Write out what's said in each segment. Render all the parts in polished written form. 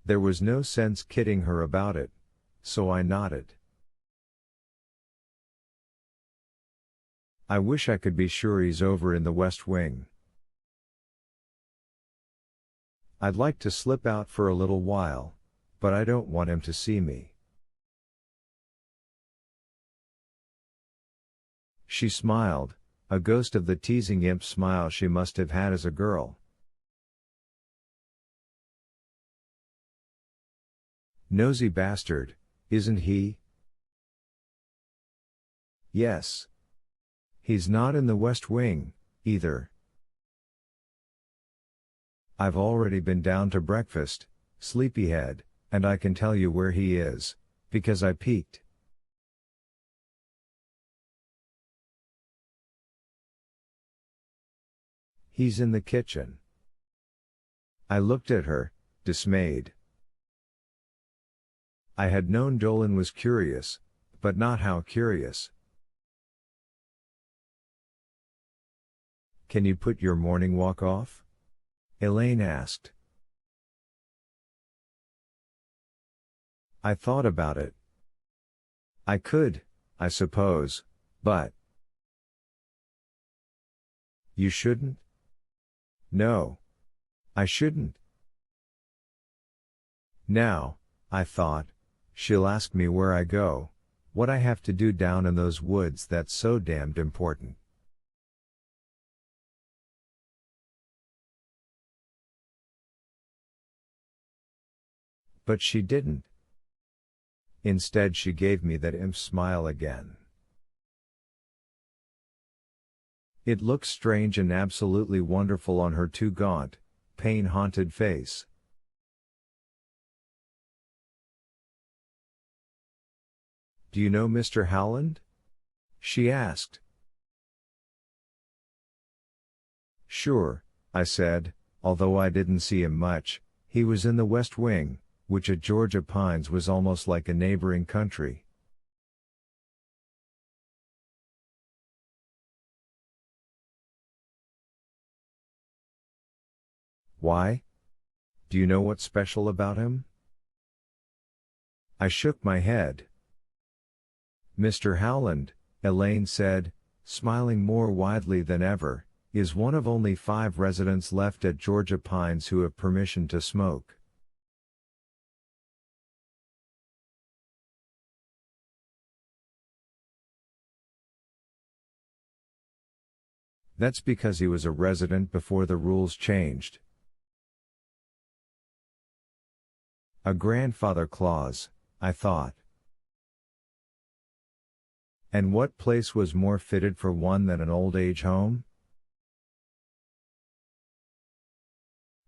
There was no sense kidding her about it, so I nodded. I wish I could be sure he's over in the West Wing. I'd like to slip out for a little while, but I don't want him to see me. She smiled, a ghost of the teasing imp smile she must have had as a girl. Nosy bastard, isn't he? Yes. He's not in the West Wing, either. I've already been down to breakfast, sleepyhead, and I can tell you where he is, because I peeked. He's in the kitchen. I looked at her, dismayed. I had known Dolan was curious, but not how curious. Can you put your morning walk off? Elaine asked. I thought about it. I could, I suppose, but... You shouldn't? No. I shouldn't. Now, I thought, she'll ask me where I go, what I have to do down in those woods that's so damned important. But she didn't. Instead she gave me that imp smile again. It looked strange and absolutely wonderful on her too gaunt, pain-haunted face. Do you know Mr. Howland? She asked. Sure, I said, although I didn't see him much. He was in the West Wing, which at Georgia Pines was almost like a neighboring country. Why? Do you know what's special about him? I shook my head. Mr. Howland, Elaine said, smiling more widely than ever, is one of only 5 residents left at Georgia Pines who have permission to smoke. That's because he was a resident before the rules changed. A grandfather clause, I thought. And what place was more fitted for one than an old age home?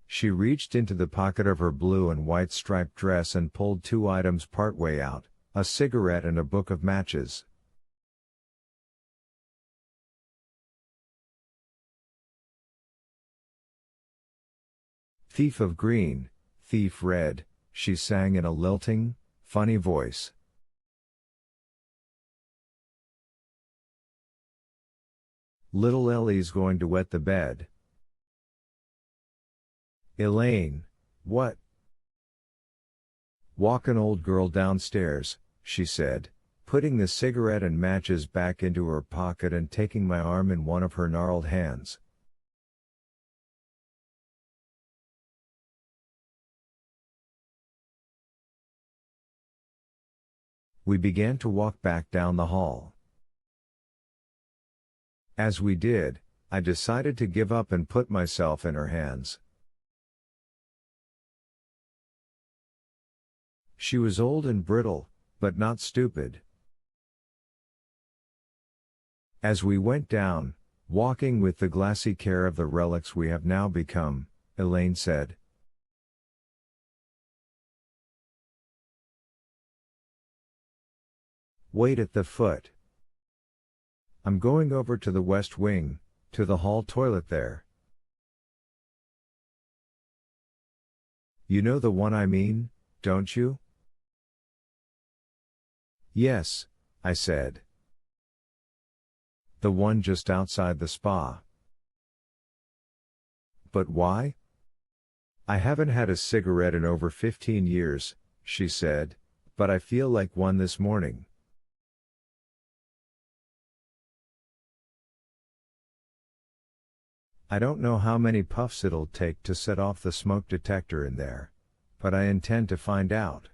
She reached into the pocket of her blue and white striped dress and pulled 2 items partway out, a cigarette and a book of matches. Thief of green, thief red, she sang in a lilting, funny voice. Little Ellie's going to wet the bed. Elaine, what? Walk an old girl downstairs, she said, putting the cigarette and matches back into her pocket and taking my arm in one of her gnarled hands. We began to walk back down the hall. As we did, I decided to give up and put myself in her hands. She was old and brittle, but not stupid. As we went down, walking with the glassy care of the relics we have now become, Elaine said, "Wait at the foot. I'm going over to the West Wing, to the hall toilet there. You know the one I mean, don't you?" "Yes," I said. "The one just outside the spa." "But why?" I haven't had a cigarette in over 15 years, she said, but I feel like one this morning. I don't know how many puffs it'll take to set off the smoke detector in there, but I intend to find out.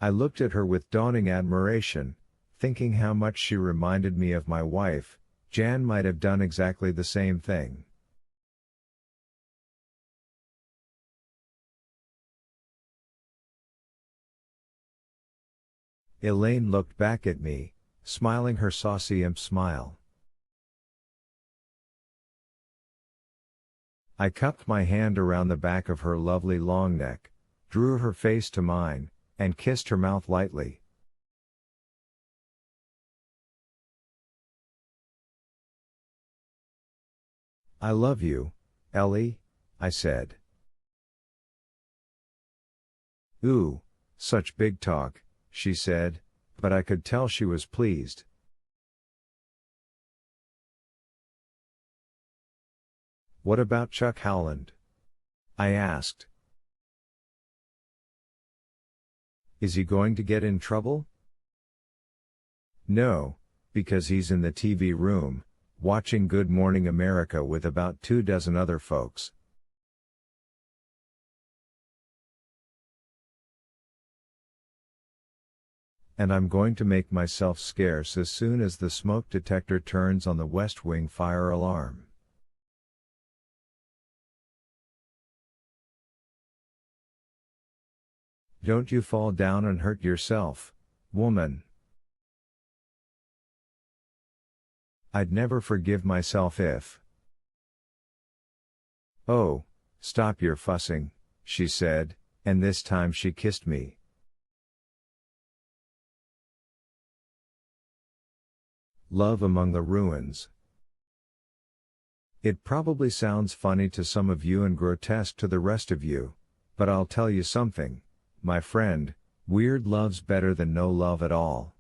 I looked at her with dawning admiration, thinking how much she reminded me of my wife. Jan might have done exactly the same thing. Elaine looked back at me, smiling her saucy imp smile. I cupped my hand around the back of her lovely long neck, drew her face to mine, and kissed her mouth lightly. I love you, Ellie, I said. Ooh, such big talk, she said, but I could tell she was pleased. What about Chuck Howland? I asked. Is he going to get in trouble? No, because he's in the TV room, watching Good Morning America with about 24 other folks. And I'm going to make myself scarce as soon as the smoke detector turns on the West Wing fire alarm. Don't you fall down and hurt yourself, woman. I'd never forgive myself if. Oh, stop your fussing, she said, and this time she kissed me. Love among the ruins. It probably sounds funny to some of you and grotesque to the rest of you, but I'll tell you something, my friend, weird love's better than no love at all.